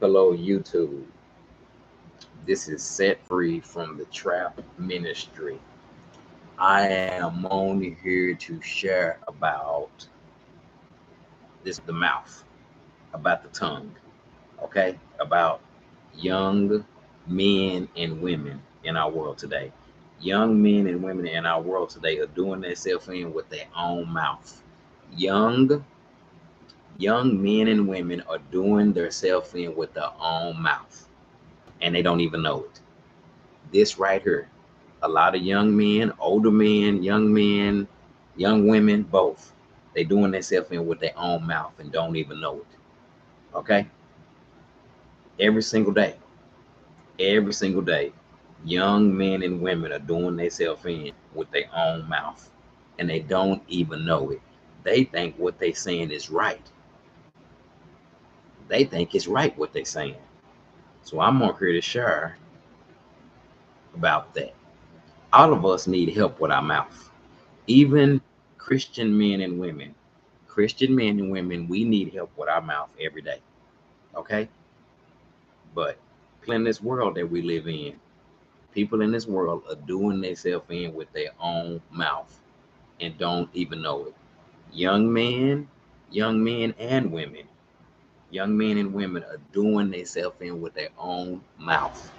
Hello, YouTube. This is Set Free from the Trap Ministry. I am only here to share about the mouth, about the tongue, okay? About young men and women in our world today. Young men and women in our world today are doing themselves in with their own mouth. Young young men and women are doing themselves in with their own mouth, and they don't even know it. This right here, a lot of young men, older men, young women, both. They doing themselves in with their own mouth and don't even know it. Okay? Every single day. Every single day. Young men and women are doing themselves in with their own mouth. And they don't even know it. They think what they saying is right. They think it's right what they saying. So I'm on here to share about that. All of us need help with our mouth. Even Christian men and women. Christian men and women, we need help with our mouth every day. Okay? But people in this world that we live in, people in this world are doing themselves in with their own mouth and don't even know it. Young men and women, young men and women are doing themselves in with their own mouth.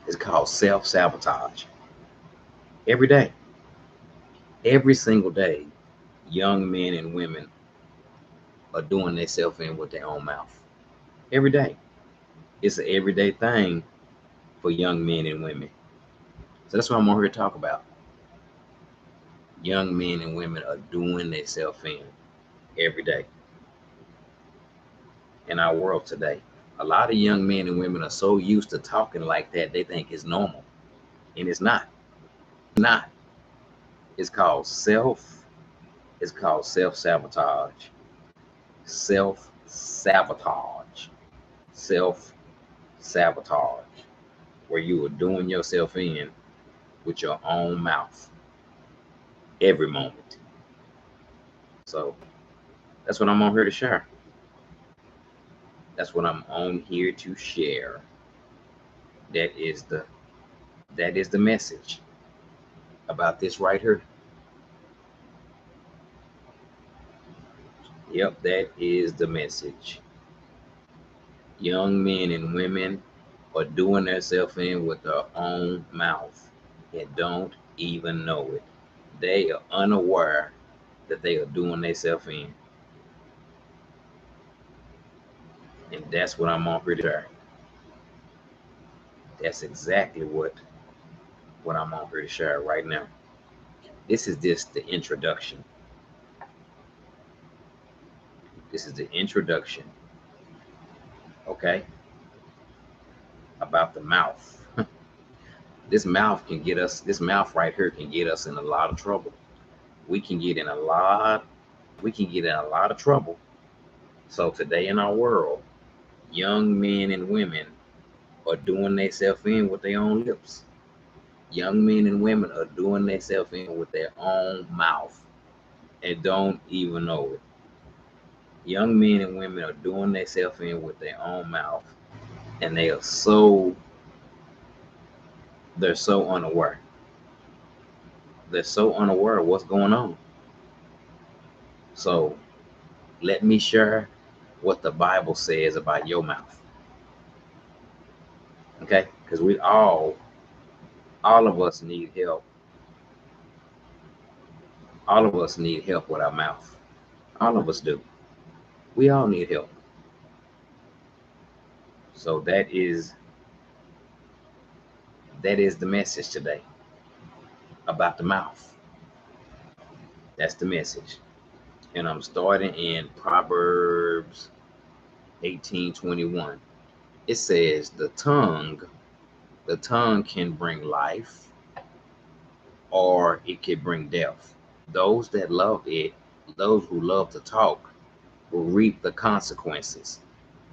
It's called self-sabotage. Every day, every single day, young men and women are doing themselves in with their own mouth. Every day. It's an everyday thing for young men and women. So that's what I'm on here to talk about. Young men and women are doing themselves in every day in our world today. A lot of young men and women are so used to talking like that, they think it's normal. And it's not. Not. It's called it's called self-sabotage. Self-sabotage. Self-sabotage. Where you are doing yourself in with your own mouth every moment. So that's what I'm on here to share. That's what I'm on here to share. That is the that is the message about this right here. Yep, that is the message. Young men and women are doing themselves in with their own mouth and don't even know it. They are unaware that they are doing themselves in. And that's what I'm on here to share. That's exactly what I'm on here to share right now. This is just the introduction. This is the introduction, okay, about the mouth. This mouth right here can get us in a lot of trouble. We can get in a lot, we can get in a lot of trouble. So today in our world, young men and women are doing themselves in with their own lips. Young men and women are doing themselves in with their own mouth and don't even know it. Young men and women are doing themselves in with their own mouth, and they're so unaware. They're so unaware of what's going on. So let me share what the Bible says about your mouth. Okay? Because all of us need help. All of us need help with our mouth. All of us do. We all need help. So that is the message today about the mouth. That's the message. And I'm starting in Proverbs 18:21. It says the tongue can bring life or it can bring death. Those that love it, those who love to talk, will reap the consequences.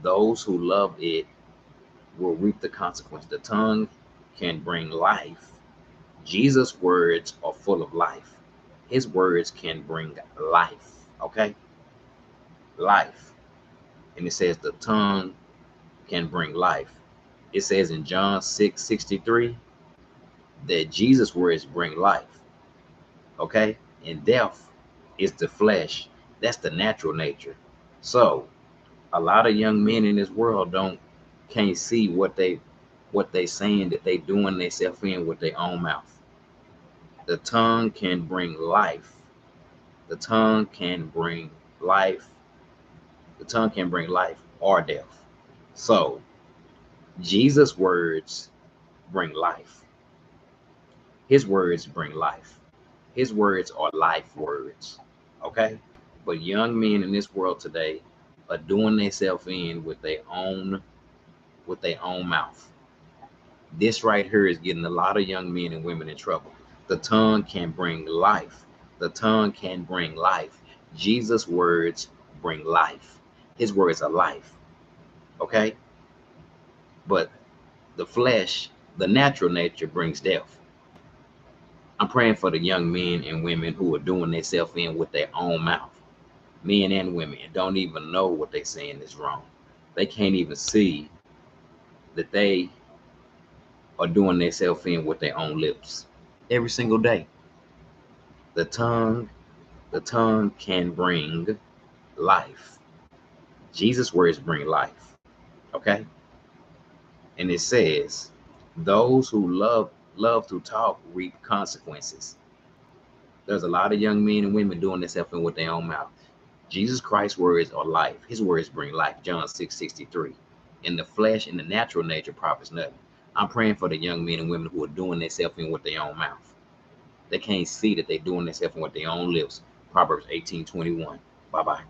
Those who love it will reap the consequence. The tongue can bring life. Jesus' words are full of life. His words can bring life. Okay? Life. And it says the tongue can bring life. It says in John 6:63 that Jesus' words bring life. Okay? And death is the flesh. That's the natural nature. So a lot of young men in this world can't see what they saying, that they doing themselves in with their own mouth. The tongue can bring life. The tongue can bring life. The tongue can bring life or death. So Jesus' words bring life. His words bring life. His words are life words. Okay? But young men in this world today are doing themselves in with their own mouth. This right here is getting a lot of young men and women in trouble. The tongue can bring life. The tongue can bring life. Jesus' words bring life. His words are life. Okay? But the flesh, the natural nature brings death. I'm praying for the young men and women who are doing themselves in with their own mouth. Men and women don't even know what they're saying is wrong. They can't even see that they are doing themselves in with their own lips every single day. The tongue, the tongue can bring life. Jesus' words bring life. Okay? And it says, those who love to talk reap consequences. There's a lot of young men and women doing themselves in with their own mouth. Jesus Christ's words are life. His words bring life. John 6:63. In the flesh, in the natural nature, profits nothing. I'm praying for the young men and women who are doing themselves in with their own mouth. They can't see that they're doing themselves in with their own lips. Proverbs 18:21. Bye-bye.